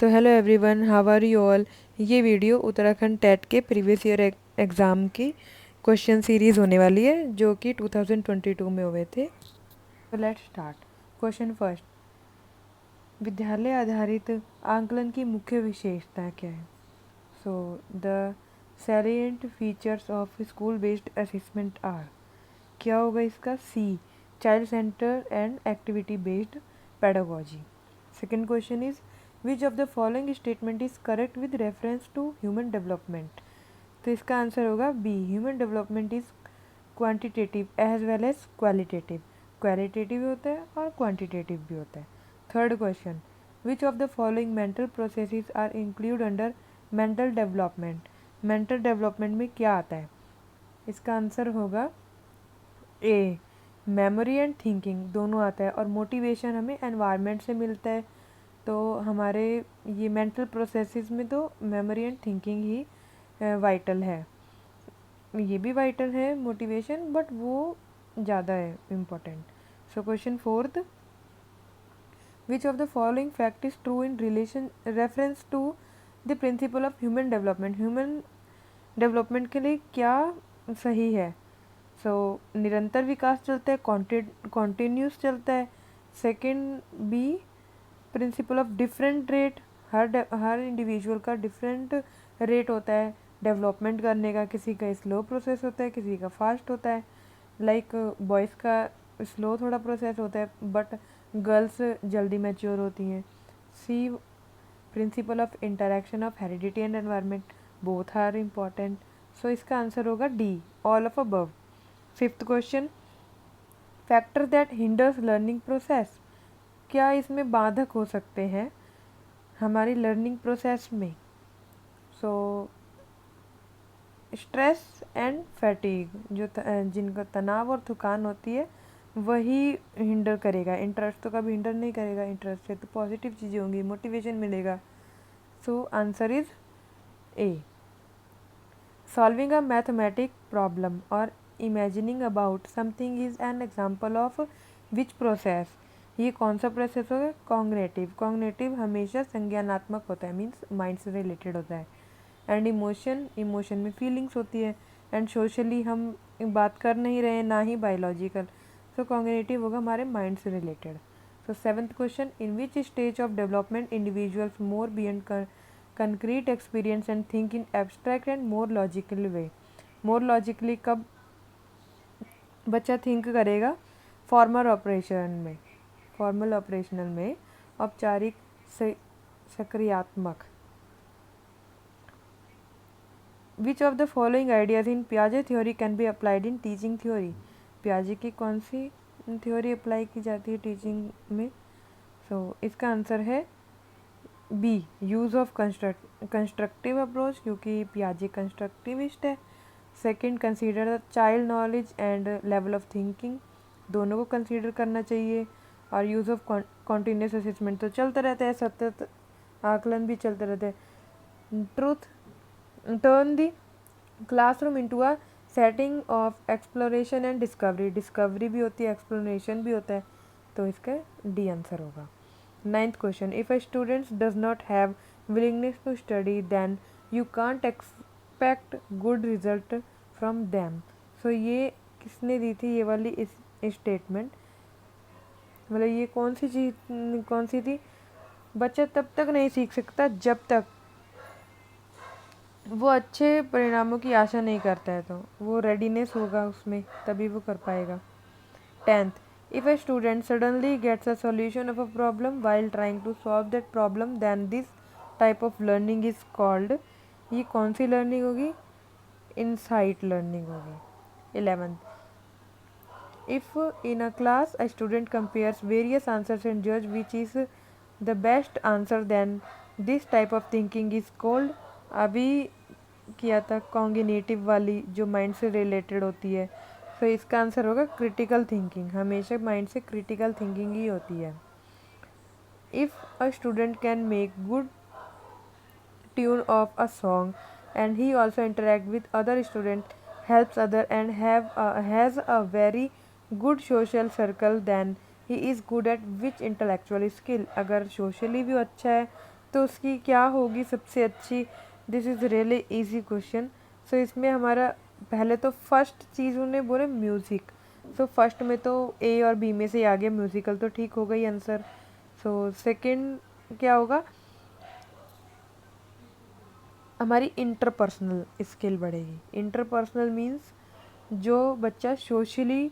So hello everyone, how are you all. ये video Uttarakhand TET के previous year exam की question series होने वाली है जो कि 2022 में हुए थे। तो लेट्स स्टार्ट। क्वेश्चन फर्स्ट, विद्यालय आधारित आंकलन की मुख्य विशेषता क्या है। So the salient features of school based assessment are, क्या होगा इसका, C child centre and activity based pedagogy. Second question is which of the following statement is correct with reference to human development. तो इसका answer होगा B, human development is quantitative as well as qualitative. Qualitative भी होता है और quantitative भी होता है। Third question, which of the following mental processes are include under mental development. Mental development में क्या आता है, इसका आंसर होगा ए, मेमोरी एंड थिंकिंग दोनों आता है। और मोटिवेशन हमें एनवायरनमेंट से मिलता है, तो हमारे ये मेंटल प्रोसेसेस में तो memory and thinking he vital है। ये भी वाइटल है मोटिवेशन, बट वो ज़्यादा है important. So question fourth, which of the following fact is true in relation reference to the principle of human development. Human development के लिए क्या सही है। सो निरंतर विकास चलता है, कॉन्टिन्यूस चलता है। Second B, principle of different rate, हर इंडिविजुअल का डिफरेंट रेट होता है डेवलपमेंट करने का। किसी का स्लो प्रोसेस होता है, किसी का फास्ट होता है। लाइक बॉयज़ का स्लो थोड़ा प्रोसेस होता है, बट गर्ल्स जल्दी मैच्योर होती हैं। C, principle of interaction of heredity and environment, both are important. So इसका आंसर होगा D, all of above. Fifth question, factor that hinders learning process, क्या इसमें बाधक हो सकते हैं हमारी लर्निंग प्रोसेस में। सो स्ट्रेस एंड फैटिग, जो जिनका तनाव और थकान होती है वही हिंडर करेगा। इंटरेस्ट तो कभी हिंडर नहीं करेगा, इंटरेस्ट से तो पॉजिटिव चीज़ें होंगी, मोटिवेशन मिलेगा। So answer is A. Solving a mathematic problem और imagining about something is an example of which process. ये कौन सा प्रोसेस होगा, कॉग्निटिव। कॉग्निटिव हमेशा संज्ञानात्मक होता है, मीन्स माइंड से रिलेटेड होता है। एंड इमोशन, इमोशन में फीलिंग्स होती है। एंड सोशली हम बात कर नहीं रहे हैं, ना ही बायोलॉजिकल। सो कॉग्निटिव होगा हमारे माइंड से related. So seventh question, in which stage of development individuals more beyond concrete experience and think in abstract and more logical way। more logically कब बच्चा थिंक करेगा, फॉर्मल ऑपरेशन में, फॉर्मल ऑपरेशनल में, औपचारिक सक्रियात्मक। Which of the following ideas in पियाजे theory can be applied in teaching theory. पियाजे की कौन सी थ्योरी अप्लाई की जाती है टीचिंग में। सो इसका आंसर है B, use of constructive approach, क्योंकि पियाजे कंस्ट्रक्टिविस्ट है। Second, consider the child knowledge and level of thinking, दोनों को कंसीडर करना चाहिए। और यूज़ ऑफ कॉन्टीन्यूस असेसमेंट तो चलता रहता है, सतत आकलन भी चलता रहता है। Truth, turn the classroom into a setting of exploration and discovery, discovery भी होती है, एक्सप्लोरेशन भी होता है। तो इसका डी आंसर होगा। Ninth question, if a student does not have willingness to study, then you can't expect good result from them। So ये किसने दी थी ये वाली इस स्टेटमेंट, मतलब ये कौन सी चीज, कौन सी थी। बच्चा तब तक नहीं सीख सकता जब तक वो अच्छे परिणामों की आशा नहीं करता है, तो वो रेडीनेस होगा उसमें, तभी वो कर पाएगा। 10th, if a student suddenly gets a solution of a problem while trying to solve that problem, then this type of learning is called, ये कौन सी लर्निंग होगी, insight learning होगी। 11th, if in a class a student compares various answers and judge which is the best answer, then this type of thinking is called, अभी किया था cognitive वाली जो mind से रिलेटेड होती है। तो इसका आंसर होगा क्रिटिकल थिंकिंग, हमेशा माइंड से क्रिटिकल थिंकिंग ही होती है। If a student can make good tune of a song and he also interact with other student, helps other and has a very good social circle, then he is good at which intellectual skill. अगर socially भी अच्छा है तो उसकी क्या होगी सबसे अच्छी? This is really easy question. So इसमें हमारा पहले तो फर्स्ट चीज़ उन्हें बोले म्यूज़िक। सो फर्स्ट में तो ए और बी में से आ गया म्यूज़िकल, तो ठीक हो गई आंसर। सो सेकंड क्या होगा? हमारी इंटरपर्सनल स्किल बढ़ेगी। इंटरपर्सनल मीन्स जो बच्चा सोशली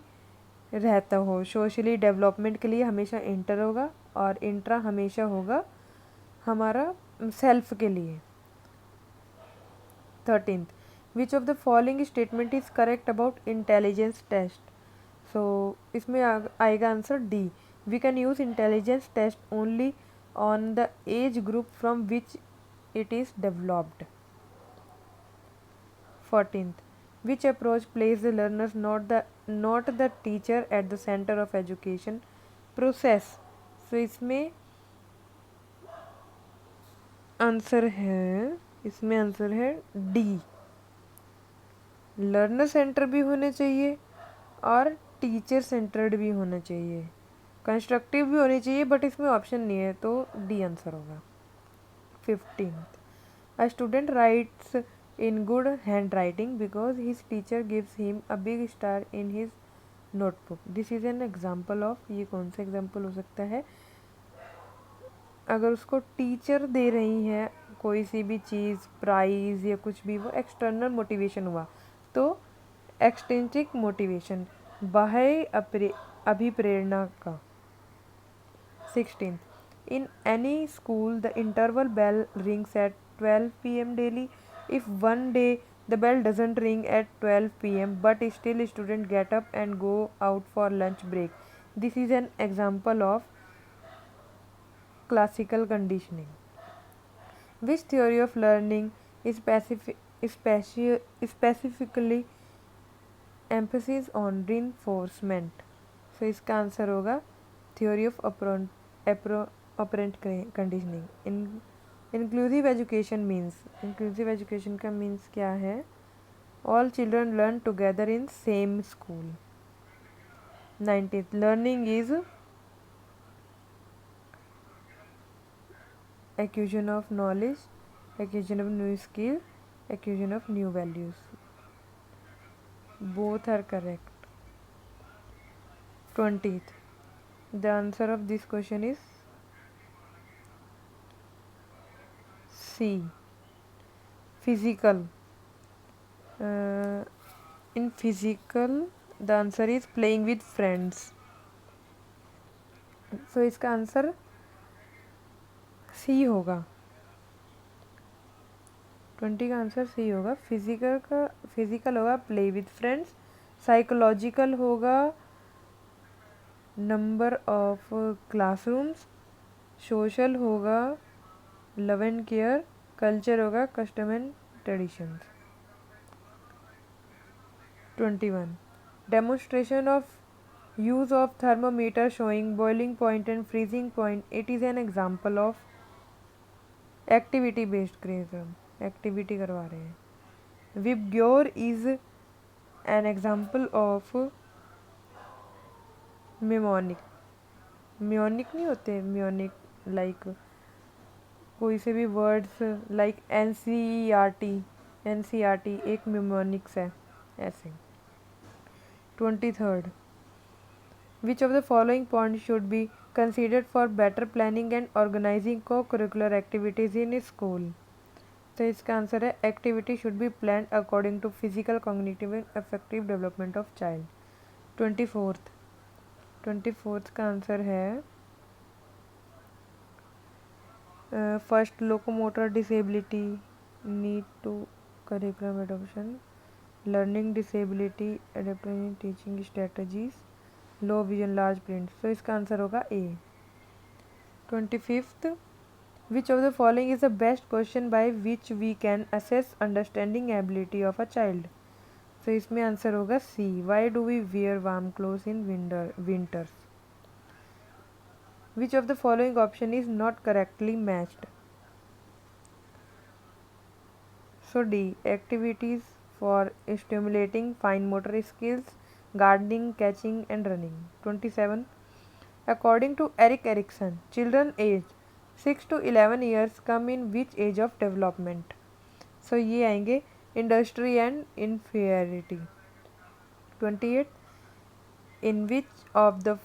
रहता हो, सोशली डेवलपमेंट के लिए हमेशा इंटर होगा, और इंट्रा हमेशा होगा हमारा सेल्फ के लिए। 13th, which of the following statement is correct about intelligence test? So इसमें आएगा answer D, we can use intelligence test only on the age group from which it is developed. 14th, which approach places the learners not the teacher at the center of education process? So इसमें answer है D, learner centre भी होने चाहिए और teacher centred भी होना चाहिए, constructive भी होनी चाहिए, बट इसमें ऑप्शन नहीं है, तो डी आंसर होगा। 15th, a student writes in good handwriting because his teacher gives him a big star in his notebook. This is an example of, ये कौन सा एग्जाम्पल हो सकता है? अगर उसको टीचर दे रही है कोई सी भी चीज़, प्राइज या कुछ भी, वो एक्सटर्नल मोटिवेशन हुआ, तो एक्सटेंसिक मोटिवेशन, बाह्य अभिप्रेरणा का। 16th, in any school the interval bell rings at 12 p.m. daily. If one day the bell doesn't ring at 12 p.m. but still students get up and go out for lunch break, this is an example of classical conditioning. Which theory of learning is specifically emphasis on reinforcement? So इसका answer होगा theory of operant conditioning. Inclusive education means, inclusive education का means क्या है? All children learn together in same school. 19th, learning is acquisition of knowledge, acquisition of new skill, acquisition of new values, both are correct. 20th, the answer of this question is C, physical. In physical the answer is playing with friends. So इसका answer C होगा। 20 का answer C होगा। Physical होगा play with friends, psychological होगा number of classrooms, social होगा love and care, culture होगा custom and traditions. 21, demonstration of use of thermometer showing boiling point and freezing point, it is an example of activity based creative, activity करवा रहे हैं। VIBGYOR is an example of Munich, Munich नहीं होते, Munich like कोई से भी words like NCERT एक म्यूनिक्स है ऐसे। 23rd, which of the following point should be considered for better planning and organizing co-curricular activities in school? तो इसका आंसर है activity should be plan according to physical cognitive and affective development of child. 24th का answer है first locomotor disability need to curriculum adoption, learning disability adapting teaching strategies, low vision large print. तो इसका answer होगा A. 25th, which of the following is the best question by which we can assess understanding ability of a child? तो इसमें answer होगा C, why do we wear warm clothes in winters? Which of the following option is not correctly matched? So D, activities for stimulating fine motor skills, gardening, catching and running. 27, according to Eric Erikson, children aged 6 to 11 years come in which age of development? So ये आएंगे industry and inferiority. 28, in which of the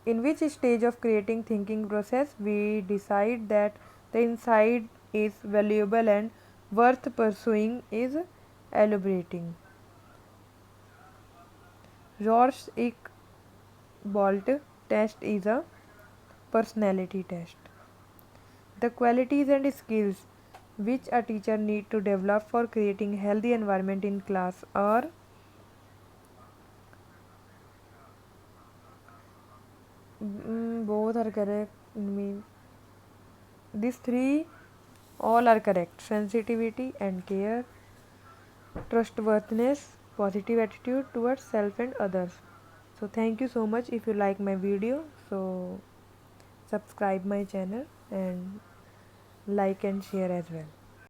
in which stage of creating thinking process we decide that the insight is valuable and worth pursuing is elaborating. Rorschach-Bolt test is a personality test. The qualities and skills which a teacher need to develop for creating healthy environment in class are both are correct. These three all are correct: sensitivity and care, trustworthiness, positive attitude towards self and others. So thank you so much. If you like my video, so subscribe my channel and like and share as well.